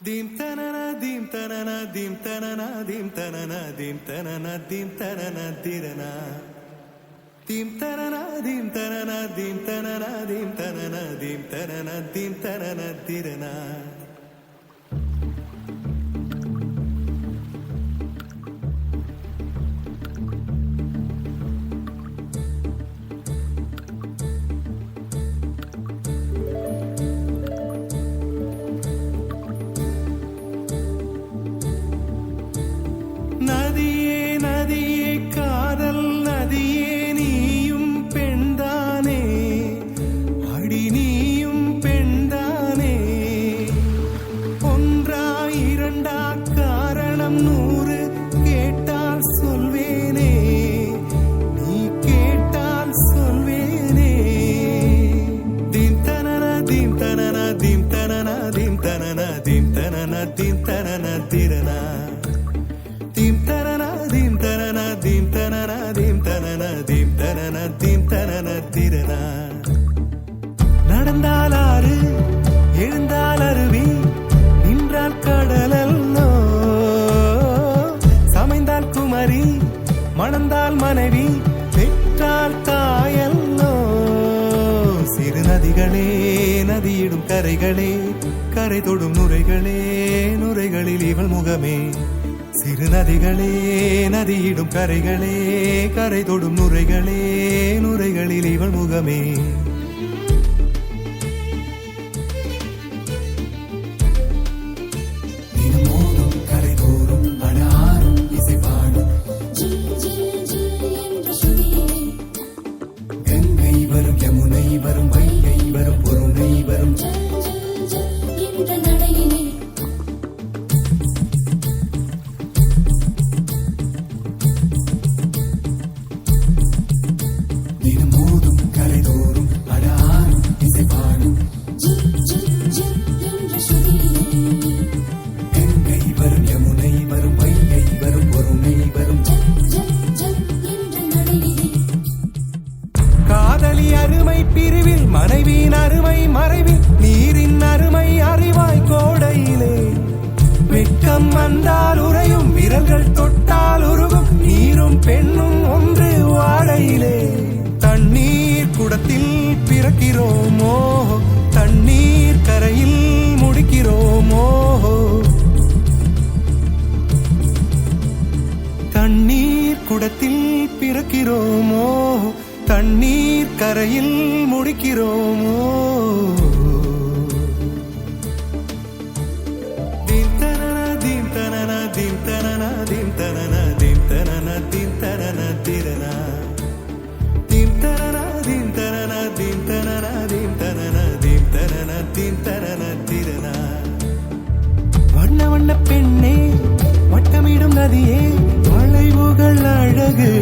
Dim tanana dim tanana dim tanana dim tanana dim tanana dim tanana dirana dim tanana dim tanana dim tanana dim tanana dim tanana dim tanana dirana நதியே நதியே காதல் நதியே நீயும் பெண்தானே அடி நீயும் பெண்தானே ஒன்றா இரண்டா காரணம் 100 கேட்டால் சொல்வேனே நீ கேட்டால் சொல்வேனே தீம் தனன தீம் தனன தீம் தனன தீம் தனன தீம் தனன தீம் தனன திரனா dim tanana dim tanana dim tanana dim tanana dim tanana dim tanana tirana நடந்தால் ஆறு எழுந்தால் அருவி நின்றால் கடலல்லோ சமைந்தால் குமரி மணந்தால் மனைவி பெற்றால் தாயல்லோ சிறு நதிகளே நதியிடும் கரைகளே கரை தொடும் நுரைகளே நுரைகளில் இவள் முகமே சிறு நதிகளே நதியிடும் கரைகளே கரை தொடும் நுரைகளே நுரைகளில் இவள் முகமே தினமோதும் கரை தோறும் அடாரும் இசை பாடும் கங்கை வரும் யமுனை வரும் வைகை வரும் பொருணை வரும் தினமோதும் கரை தோறும் அடாரும் இசை பாடும் கங்கை வரும் யமுனை வரும் வைகை வரும் பொருணை வரும் காதலி அருமை பிரிவில் மனைவியின் அருமை மறைவில் நீரின் அருமை அறிவாய் கோடையிலே வெட்கம் வந்தால் உறையும் விரல்கள் தொட்டால் உருகும் நீரும் பெண்ணும் ஒன்று வாடையிலே தண்ணீர் குடத்தில் பிறக்கிறோமோ தண்ணீர் கரையில் முடிக்கிறோமோ தண்ணீர் குடத்தில் பிறக்கிறோமோ தண்ணீர் கரையில் முடிக்கிறோமோ தீம் தனன தீம் தனன தீம் தனன தீம் தனன தீம் தனன தீம் தனன திரனா dim tanana dim tanana dim tanana dim tanana dim tanana dim tanana tirana வண்ண வண்ண பெண்ணே வட்டமிடும் நதியே வளைவுகள் அழகு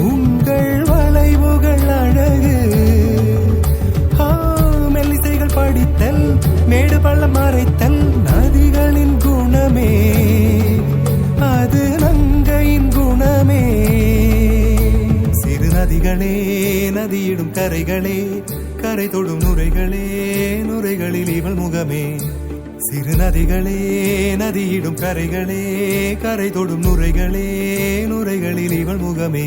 உங்கள் வளைவுகள் அழகு மெல்லிசைகள் படித்தல் மேடு பள்ளம் மறைத்தல் நதிகளின் குணமே அது நங்கையின் குணமே நதிகளே நதியிடும் கரைகளே கரை தொடும் நுரைகளே நுரைகளில் இவள் முகமே சிறு நதிகளே நதியிடும் கரைகளே கரை தொடும் நுரைகளே நுரைகளில் இவள் முகமே